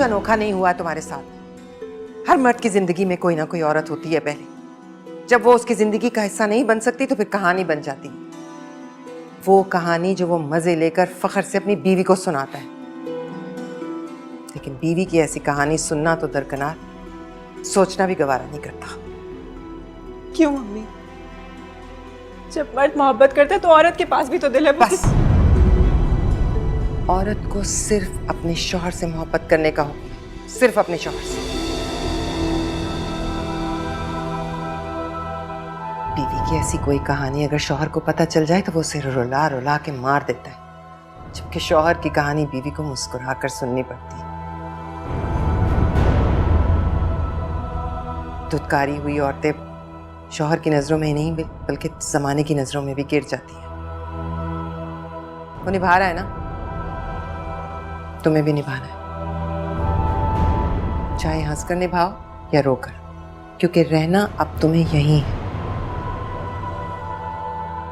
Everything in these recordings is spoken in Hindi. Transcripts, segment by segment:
अनोखा नहीं हुआ तुम्हारे साथ। हर मर्द की जिंदगी में कोई ना कोई औरत होती है पहले। जब वो उसकी जिंदगी का हिस्सा नहीं बन सकती तो फिर कहानी बन जाती। वो कहानी जो वो मजे लेकर फख्र से अपनी बीवी को सुनाता है। लेकिन बीवी की ऐसी कहानी सुनना तो दरकिनार, सोचना भी गवारा नहीं करता। क्यों मम्मी? जब मर्द मोहब्बत करता है तो औरत के पास भी तो दिल है। बस, औरत को सिर्फ अपने शौहर से मोहब्बत करने का हुक्म है, सिर्फ अपने शौहर से। बीवी की ऐसी कोई कहानी अगर शौहर को पता चल जाए तो वो उसे रुला रुला के मार देता है, जबकि शौहर की कहानी बीवी को मुस्कुरा कर सुननी पड़ती है। धुतकारी हुई औरतें शौहर की नजरों में ही नहीं बल्कि जमाने की नजरों में भी गिर जाती हैं। वो निभा रहा है ना, तुम्हें भी निभाना है। चाहे हंसकर निभाओ या रोकर, क्योंकि रहना अब तुम्हें यहीं है।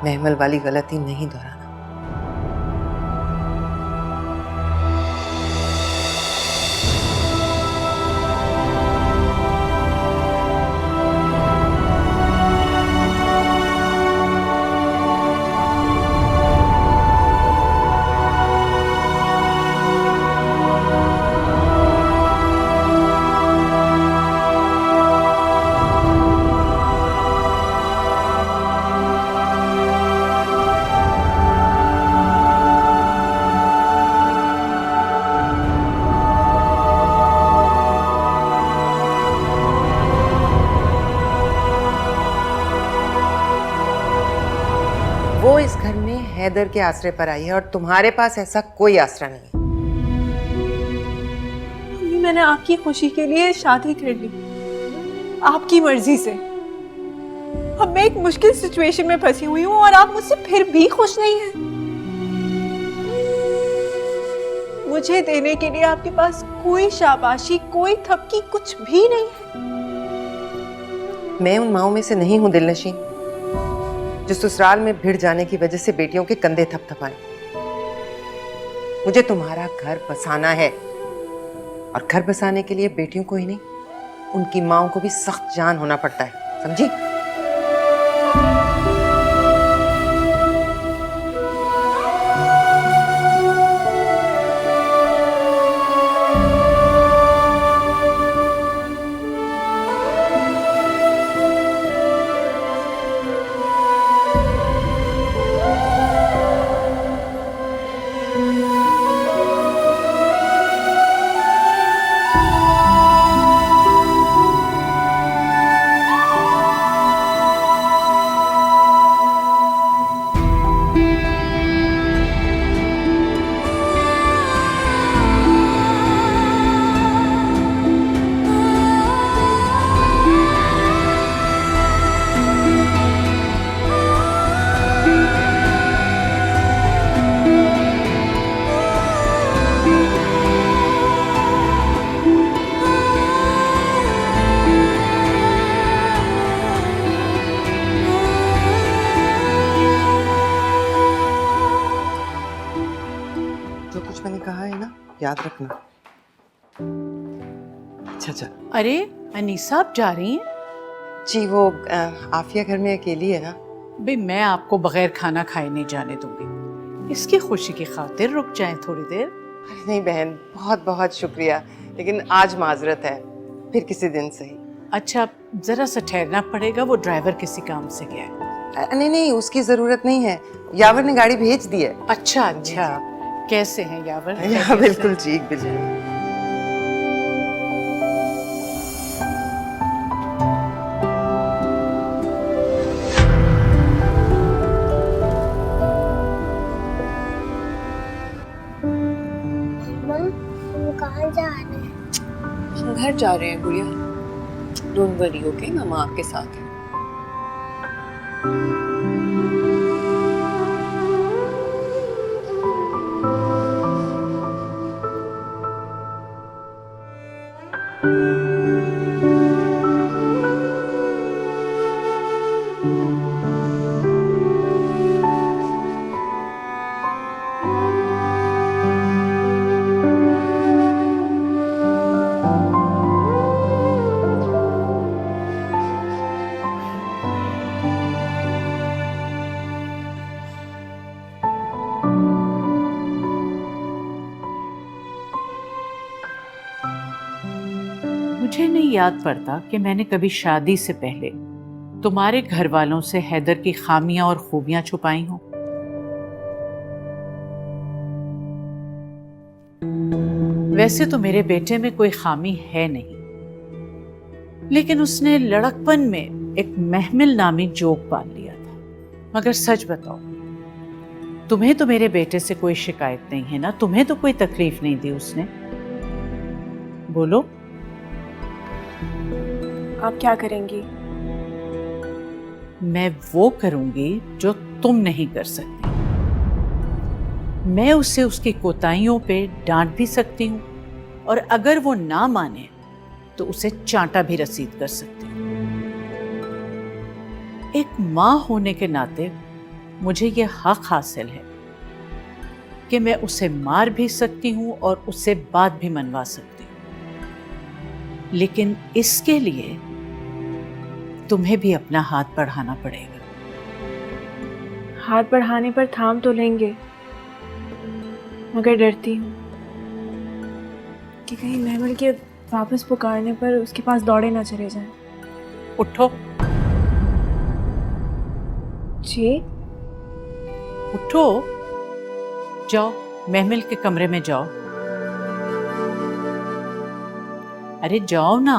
महमल वाली गलती नहीं दोहराना। वो इस घर में हैदर के आसरे पर आई है और तुम्हारे पास ऐसा कोई आसरा नहीं है। मम्मी, मैंने आपकी खुशी के लिए शादी कर ली, आपकी मर्जी से। अब मैं एक मुश्किल सिचुएशन में फंसी हुई हूँ और आप मुझसे फिर भी खुश नहीं हैं। मुझे देने के लिए आपके पास कोई शाबाशी, कोई थपकी, कुछ भी नहीं है। मैं उन माओं में से नहीं हूं दिलनशीं, जो ससुराल में भिड़ जाने की वजह से बेटियों के कंधे थपथपाएं। मुझे तुम्हारा घर बसाना है, और घर बसाने के लिए बेटियों को ही नहीं, उनकी माओं को भी सख्त जान होना पड़ता है, समझी? जो कुछ मैंने कहा है ना, याद रखना। अच्छा। अरे अनीसा, आप जा रही हैं? जी, वो आफिया घर में अकेली है ना। भाई, मैं आपको बगैर खाना खाए नहीं जाने दूंगी। इसकी खुशी की खातिर रुक जाएं थोड़ी देर। अरे नहीं बहन, बहुत बहुत शुक्रिया, लेकिन आज माजरत है, फिर किसी दिन सही। अच्छा, जरा सा ठहरना पड़ेगा, वो ड्राइवर किसी काम से गया है। नहीं, उसकी जरूरत नहीं है, यावर ने गाड़ी भेज दी है। अच्छा, कैसे हैं यावर? हाँ, बिल्कुल ठीक, बिल्कुल। कहाँ जा रहे हैं? घर जा रहे हैं गुड़िया। डोंट वरी, ओके, मामा आपके साथ है। याद पड़ता कि मैंने कभी शादी से पहले तुम्हारे घर वालों से हैदर की खामियां और खूबियां छुपाई हों। वैसे तो मेरे बेटे में कोई खामी है नहीं, लेकिन उसने लड़कपन में एक महमिल नामी जोक पाल लिया था। मगर सच बताओ, तुम्हें तो मेरे बेटे से कोई शिकायत नहीं है ना? तुम्हें तो कोई तकलीफ नहीं दी उसने? बोलो। आप क्या करेंगी? मैं वो करूंगी जो तुम नहीं कर सकती। मैं उसे उसकी कोताहियों पे डांट भी सकती हूँ, और अगर वो ना माने तो उसे चांटा भी रसीद कर सकती हूँ। एक माँ होने के नाते मुझे ये हक हासिल है कि मैं उसे मार भी सकती हूँ और उससे बात भी मनवा सकती हूँ। लेकिन इसके लिए तुम्हें भी अपना हाथ बढ़ाना पड़ेगा। हाथ बढ़ाने पर थाम तो लेंगे, मगर डरती हूँ कि कहीं महमल के वापस पुकारने पर उसके पास दौड़े ना चले जाएं। उठो, जी? उठो, जाओ महमिल के कमरे में जाओ। अरे जाओ ना।